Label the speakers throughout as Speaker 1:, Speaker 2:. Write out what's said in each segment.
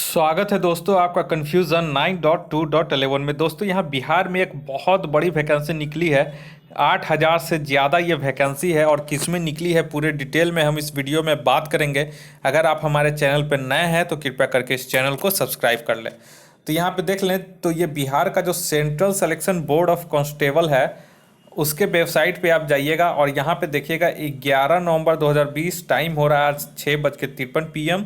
Speaker 1: स्वागत है दोस्तों आपका कन्फ्यूज़न 9.2.11 में। दोस्तों यहाँ बिहार में एक बहुत बड़ी वैकेंसी निकली है। 8,000 से ज़्यादा ये वैकेंसी है और किस में निकली है पूरे डिटेल में हम इस वीडियो में बात करेंगे। अगर आप हमारे चैनल पर नए हैं तो कृपया करके इस चैनल को सब्सक्राइब कर लें। तो यहाँ पे देख लें तो ये बिहार का जो central selection board of constable है उसके वेबसाइट पे आप जाइएगा और यहाँ पे देखिएगा 11 नवंबर 2020 टाइम हो रहा है 6:53 PM।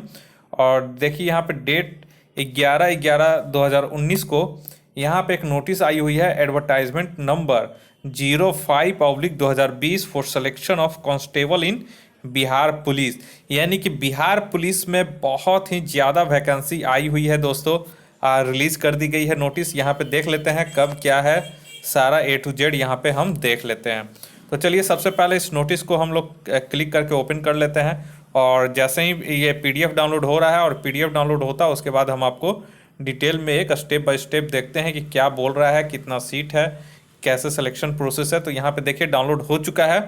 Speaker 1: और देखिए यहाँ पे डेट 11/11/2019 को यहाँ पे एक नोटिस आई हुई है, advertisement number 05/2020 for selection of constable in Bihar police. यानी कि बिहार पुलिस में बहुत ही ज़्यादा वैकेंसी आई हुई है दोस्तों। रिलीज़ कर दी गई है नोटिस। यहाँ पे देख लेते हैं कब क्या है, सारा A to Z यहाँ पे हम देख लेते हैं। तो चलिए सबसे पहले इस नोटिस को हम लोग क्लिक करके ओपन कर लेते हैं और जैसे ही ये PDF डाउनलोड हो रहा है और PDF डाउनलोड होता है उसके बाद हम आपको डिटेल में एक स्टेप बाय स्टेप देखते हैं कि क्या बोल रहा है, कितना सीट है, कैसे सिलेक्शन प्रोसेस है। तो यहाँ पे देखिए डाउनलोड हो चुका है।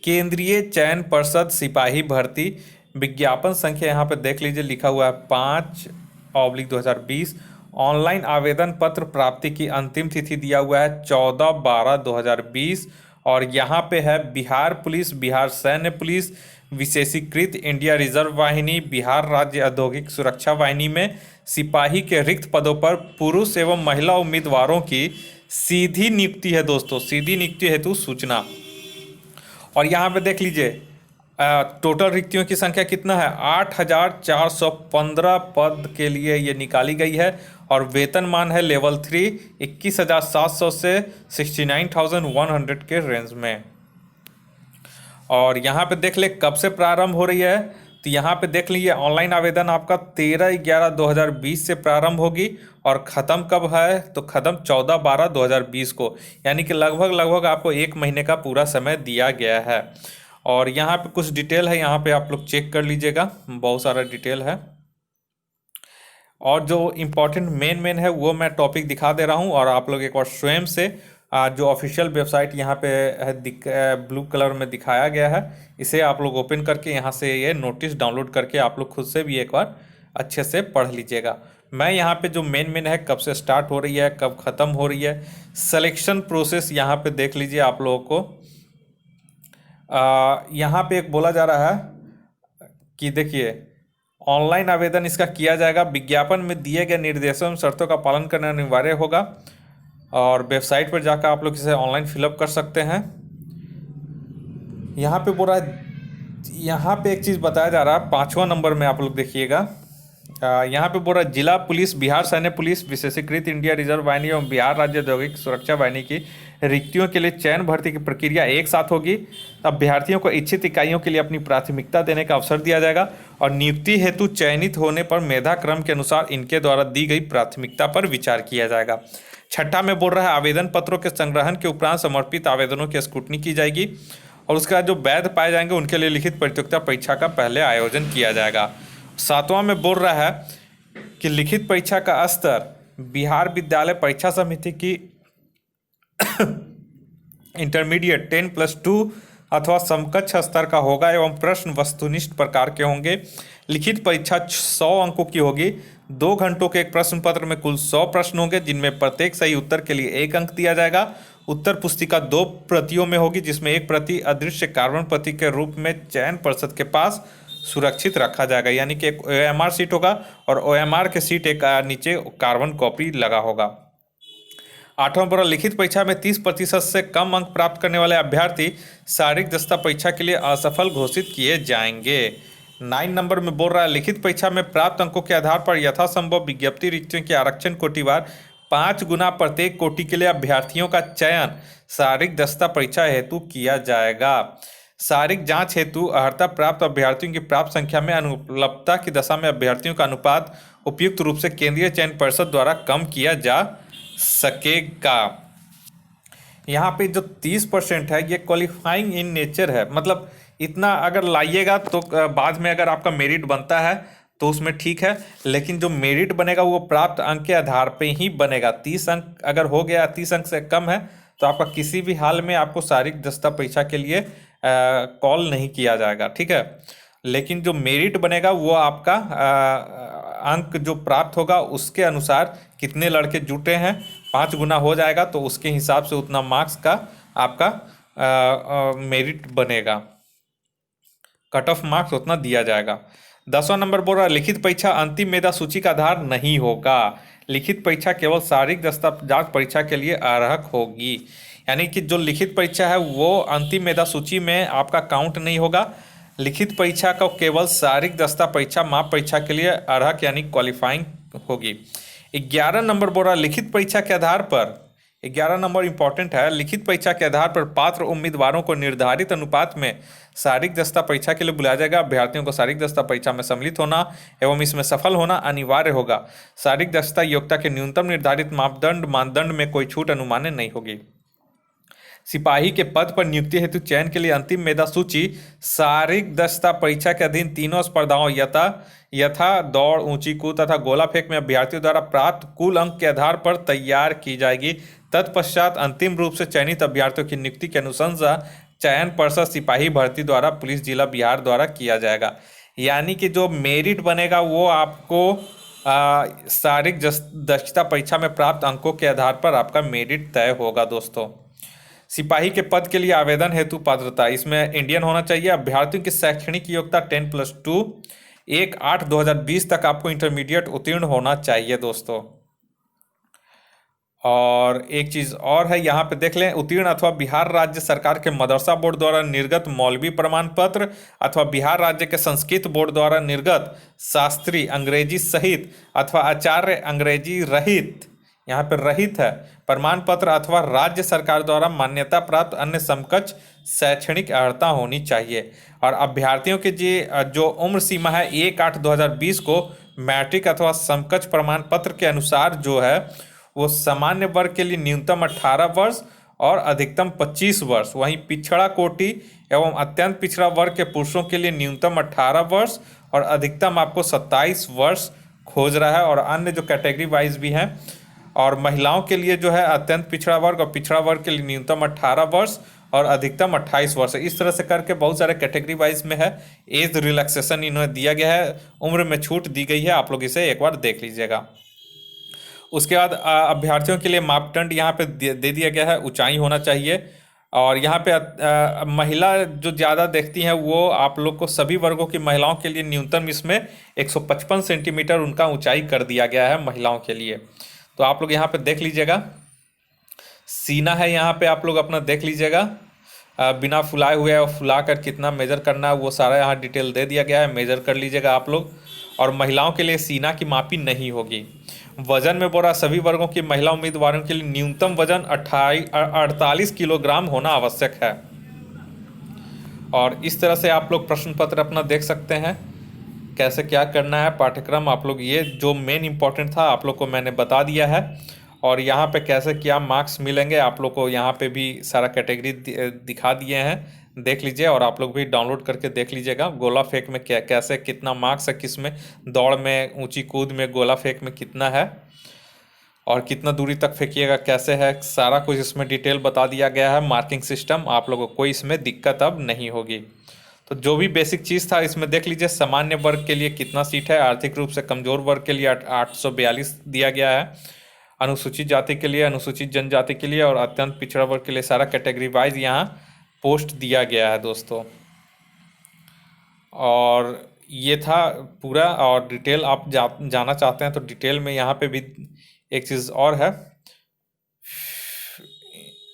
Speaker 1: केंद्रीय चयन पर्षद सिपाही भर्ती विज्ञापन संख्या यहाँ पे देख लीजिए, लिखा हुआ है 5/2020। ऑनलाइन आवेदन पत्र प्राप्ति की अंतिम तिथि दिया हुआ है 14/12/2020 और यहाँ पे है बिहार पुलिस, बिहार सैन्य पुलिस, विशेषीकृत इंडिया रिजर्व वाहिनी, बिहार राज्य औद्योगिक सुरक्षा वाहिनी में सिपाही के रिक्त पदों पर पुरुष एवं महिला उम्मीदवारों की सीधी नियुक्ति है दोस्तों। सीधी नियुक्ति हेतु सूचना। और यहाँ पे देख लीजिए टोटल रिक्तियों की संख्या कितना है, 8,415 पद के लिए ये निकाली गई है और वेतनमान है लेवल 3 21,700 से 69,100 के रेंज में। और यहाँ पे देख ले कब से प्रारंभ हो रही है, तो यहाँ पे देख लीजिए ऑनलाइन आवेदन आपका 13/11/2020 से प्रारंभ होगी और ख़त्म कब है, तो ख़त्म 14/12/2020 को। यानी कि लगभग आपको 1 महीने का पूरा समय दिया गया है। और यहाँ पे कुछ डिटेल है, यहाँ पे आप लोग चेक कर लीजिएगा, बहुत सारा डिटेल है। और जो इम्पोर्टेंट मेन है वो मैं टॉपिक दिखा दे रहा हूँ और आप लोग एक बार स्वयं से जो ऑफिशियल वेबसाइट यहाँ पे है ब्लू कलर में दिखाया गया है, इसे आप लोग ओपन करके यहाँ से ये नोटिस डाउनलोड करके आप लोग खुद से भी एक बार अच्छे से पढ़ लीजिएगा। मैं यहाँ पे जो मेन है कब से स्टार्ट हो रही है, कब ख़त्म हो रही है, सिलेक्शन प्रोसेस यहाँ पे देख लीजिए आप लोगों को। यहाँ पे एक बोला जा रहा है कि देखिए ऑनलाइन आवेदन इसका किया जाएगा, विज्ञापन में दिए गए निर्देशों एवं शर्तों का पालन करना अनिवार्य होगा और वेबसाइट पर जाकर आप लोग इसे ऑनलाइन फिलअप कर सकते हैं। यहाँ पे बोल रहा है, यहाँ पे एक चीज़ बताया जा रहा है 5वां नंबर में आप लोग देखिएगा। यहाँ पे बोल रहा है जिला पुलिस, बिहार सैन्य पुलिस, विशेषीकृत इंडिया रिजर्व वाहिनी एवं बिहार राज्य औद्योगिक सुरक्षा वाहिनी की रिक्तियों के लिए चयन भर्ती की प्रक्रिया एक साथ होगी। अभ्यर्थियों को इच्छित इकाइयों के लिए अपनी प्राथमिकता देने का अवसर दिया जाएगा और नियुक्ति हेतु चयनित होने पर मेधा क्रम के अनुसार इनके द्वारा दी गई प्राथमिकता पर विचार किया जाएगा। छठा में बोल रहा है आवेदन पत्रों के संग्रहण के उपरांत समर्पित आवेदनों की स्क्रूटनी की जाएगी और उसके बाद जो वैध पाए जाएंगे उनके लिए लिखित प्रतियोगिता परीक्षा का पहले आयोजन किया जाएगा। 7वां में बोल रहा है कि लिखित परीक्षा का स्तर बिहार विद्यालय परीक्षा समिति की इंटरमीडिएट 10+2 अथवा समकक्ष स्तर का होगा एवं प्रश्न वस्तुनिष्ठ प्रकार के होंगे। लिखित परीक्षा 100 अंकों की होगी। 2 घंटों के एक प्रश्न पत्र में कुल 100 प्रश्न होंगे जिनमें प्रत्येक सही उत्तर के लिए 1 अंक दिया जाएगा। उत्तर पुस्तिका 2 प्रतियों में होगी जिसमें एक प्रति अदृश्य कार्बन प्रति के रूप में चयन पर्षद के पास सुरक्षित रखा जाएगा। यानी कि एक OMR सीट होगा और OMR के सीट एक नीचे कार्बन कॉपी लगा होगा। 8वां बोला लिखित परीक्षा में 30% से कम अंक प्राप्त करने वाले अभ्यर्थी शारीरिक दक्षता परीक्षा के लिए असफल घोषित किए जाएंगे। 9 नंबर में बोल रहा है लिखित परीक्षा में प्राप्त अंकों के आधार पर यथासंभव विज्ञप्ति रिक्तियों के आरक्षण कोटिवार 5 गुना प्रत्येक कोटि के लिए अभ्यर्थियों का चयन शारीरिक दक्षता परीक्षा हेतु किया जाएगा। शारीरिक जांच हेतु अर्हता प्राप्त अभ्यर्थियों की प्राप्त संख्या में अनुपलब्धता की दशा में अभ्यर्थियों का अनुपात उपयुक्त रूप से केंद्रीय चयन परिषद द्वारा कम किया जा सकेगा। यहाँ पे जो 30% है ये क्वालिफाइंग इन नेचर है, मतलब इतना अगर लाइएगा तो बाद में अगर आपका मेरिट बनता है तो उसमें ठीक है, लेकिन जो मेरिट बनेगा वो प्राप्त अंक के आधार पे ही बनेगा। 30 अंक अगर हो गया, 30 अंक से कम है तो आपका किसी भी हाल में आपको शारीरिक दक्षता परीक्षा के लिए कॉल नहीं किया जाएगा, ठीक है। लेकिन जो मेरिट बनेगा वो आपका अंक जो प्राप्त होगा उसके अनुसार कितने लड़के जुटे हैं, 5 गुना हो जाएगा तो उसके हिसाब से उतना मार्क्स का आपका मेरिट बनेगा, कट ऑफ मार्क्स उतना दिया जाएगा। 10वां नंबर बोल रहा है लिखित परीक्षा अंतिम मेधा सूची का आधार नहीं होगा। लिखित परीक्षा केवल शारीरिक दस्तावेज परीक्षा के लिए अर्हक होगी, यानी कि जो लिखित परीक्षा है वो अंतिम मेधा सूची में आपका काउंट नहीं होगा। लिखित परीक्षा का केवल शारीरिक दस्ता परीक्षा माप परीक्षा के लिए अर्हक यानी क्वालिफाइंग होगी। 11 नंबर बोल रहा है लिखित परीक्षा के आधार पर, 11 नंबर इंपॉर्टेंट है, लिखित परीक्षा के आधार पर पात्र उम्मीदवारों को निर्धारित अनुपात में शारीरिक दस्ता परीक्षा के लिए बुलाया जाएगा। अभ्यर्थियों को शारीरिक दस्ता परीक्षा में सम्मिलित होना एवं इसमें सफल होना अनिवार्य होगा। शारीरिक दस्ता योग्यता के न्यूनतम निर्धारित मानदंड में कोई छूट अनुमान्य नहीं होगी। सिपाही के पद पर नियुक्ति हेतु चयन के लिए अंतिम मेधा सूची शारीरिक दस्ता परीक्षा के अधीन तीनों स्पर्धाओं यथा दौड़, ऊंची कूद तथा गोला फेंक में अभ्यर्थियों द्वारा प्राप्त कुल अंक के आधार पर तैयार की जाएगी। तत्पश्चात अंतिम रूप से चयनित अभ्यर्थियों की नियुक्ति की अनुशंसा चयन पर्षद सिपाही भर्ती द्वारा पुलिस जिला बिहार द्वारा किया जाएगा। यानी कि जो मेरिट बनेगा वो आपको शारीरिक दक्षता परीक्षा में प्राप्त अंकों के आधार पर आपका मेरिट तय होगा। दोस्तों, सिपाही के पद के लिए आवेदन हेतु पात्रता, इसमें इंडियन होना चाहिए। अभ्यर्थियों की शैक्षणिक योग्यता 10+2, 1/8/2020 तक आपको इंटरमीडिएट उत्तीर्ण होना चाहिए दोस्तों। और एक चीज़ और है, यहाँ पे देख लें, उत्तीर्ण अथवा बिहार राज्य सरकार के मदरसा बोर्ड द्वारा निर्गत मौलवी प्रमाण पत्र अथवा बिहार राज्य के संस्कृत बोर्ड द्वारा निर्गत शास्त्री अंग्रेजी सहित अथवा आचार्य अंग्रेजी रहित, यहाँ पर रहित है, प्रमाण पत्र अथवा राज्य सरकार द्वारा मान्यता प्राप्त अन्य समकक्ष शैक्षणिक अर्हता होनी चाहिए। और अभ्यर्थियों के जो उम्र सीमा है 1/8/2020 को मैट्रिक अथवा समकक्ष प्रमाण पत्र के अनुसार जो है वो सामान्य वर्ग के लिए न्यूनतम 18 वर्ष और अधिकतम 25 वर्ष, वहीं पिछड़ा कोटि एवं अत्यंत पिछड़ा वर्ग के पुरुषों के लिए न्यूनतम 18 वर्ष और अधिकतम आपको 27 वर्ष खोज रहा है। और अन्य जो कैटेगरी वाइज भी हैं, और महिलाओं के लिए जो है अत्यंत पिछड़ा वर्ग और पिछड़ा वर्ग के लिए न्यूनतम 18 वर्ष और अधिकतम 28 वर्ष। इस तरह से करके बहुत सारे कैटेगरी वाइज में है। एज रिलैक्सेशन इन्हें दिया गया है, उम्र में छूट दी गई है, आप लोग इसे एक बार देख लीजिएगा। उसके बाद अभ्यर्थियों के लिए मापदंड यहाँ पे दे दिया गया है, ऊंचाई होना चाहिए। और यहाँ पे महिला जो ज़्यादा देखती हैं वो आप लोग को सभी वर्गों की महिलाओं के लिए न्यूनतम इसमें 155 सेंटीमीटर उनका ऊंचाई कर दिया गया है महिलाओं के लिए। तो आप लोग यहाँ पे देख लीजिएगा, सीना है यहाँ पे आप लोग अपना देख लीजिएगा, बिना फुलाए हुए और फुला कर कितना मेजर करना है वो सारा यहाँ डिटेल दे दिया गया है, मेजर कर लीजिएगा आप लोग। और महिलाओं के लिए सीना की मापी नहीं होगी। वजन में बोला सभी वर्गों की महिला उम्मीदवारों के लिए न्यूनतम वजन 48 किलोग्राम होना आवश्यक है। और इस तरह से आप लोग प्रश्न पत्र अपना देख सकते हैं, कैसे क्या करना है पाठ्यक्रम। आप लोग ये जो मेन इंपॉर्टेंट था आप लोग को मैंने बता दिया है। और यहाँ पे कैसे क्या मार्क्स मिलेंगे आप लोग को यहाँ पे भी सारा कैटेगरी दिखा दिए हैं, देख लीजिए। और आप लोग भी डाउनलोड करके देख लीजिएगा, गोला फेंक में क्या कैसे कितना मार्क्स है, किस में, दौड़ में, ऊंची कूद में, गोला फेंक में कितना है और कितना दूरी तक फेंकिएगा कैसे है, सारा कुछ इसमें डिटेल बता दिया गया है। मार्किंग सिस्टम, आप लोगों को कोई इसमें दिक्कत अब नहीं होगी। तो जो भी बेसिक चीज़ था इसमें देख लीजिए। सामान्य वर्ग के लिए कितना सीट है, आर्थिक रूप से कमजोर वर्ग के लिए 842 दिया गया है, अनुसूचित जाति के लिए, अनुसूचित जनजाति के लिए और अत्यंत पिछड़ा वर्ग के लिए सारा कैटेगरी वाइज यहाँ पोस्ट दिया गया है दोस्तों। और ये था पूरा। और डिटेल आप जाना चाहते हैं तो डिटेल में यहाँ पे भी एक चीज़ और है,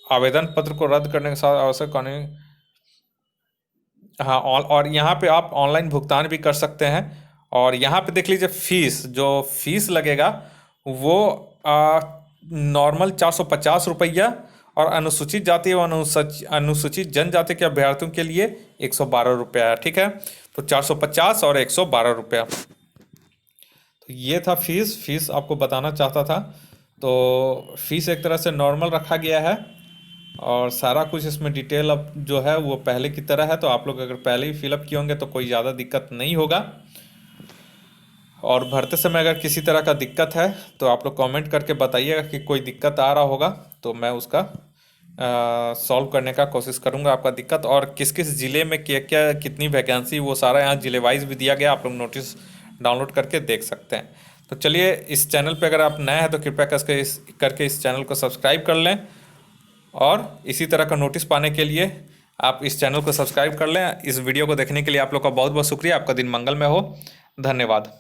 Speaker 1: आवेदन पत्र को रद्द करने के साथ आवश्यक कानूनी, हाँ, और यहाँ पे आप ऑनलाइन भुगतान भी कर सकते हैं। और यहाँ पे देख लीजिए फीस, जो फीस लगेगा वो नॉर्मल 450 रुपया और अनुसूचित जाति एवं अनुसूचित जनजाति के अभ्यर्थियों के लिए 112 रुपया है, ठीक है। तो 450 और 112 रुपया, तो ये था फीस आपको बताना चाहता था। तो फीस एक तरह से नॉर्मल रखा गया है और सारा कुछ इसमें डिटेल अब जो है वो पहले की तरह है। तो आप लोग अगर पहले ही फिलअप किए होंगे तो कोई ज़्यादा दिक्कत नहीं होगा। और भरते समय अगर किसी तरह का दिक्कत है तो आप लोग कमेंट करके बताइएगा कि कोई दिक्कत आ रहा होगा, तो मैं उसका सॉल्व करने का कोशिश करूंगा आपका दिक्कत। और किस किस ज़िले में क्या क्या कितनी वैकेंसी वो सारा यहाँ ज़िले वाइज भी दिया गया, आप लोग नोटिस डाउनलोड करके देख सकते हैं। तो चलिए, इस चैनल पे अगर आप नए हैं तो कृपया करके इस चैनल को सब्सक्राइब कर लें, और इसी तरह का नोटिस पाने के लिए आप इस चैनल को सब्सक्राइब कर लें। इस वीडियो को देखने के लिए आप लोग का बहुत बहुत शुक्रिया। आपका दिन मंगलमय हो। धन्यवाद।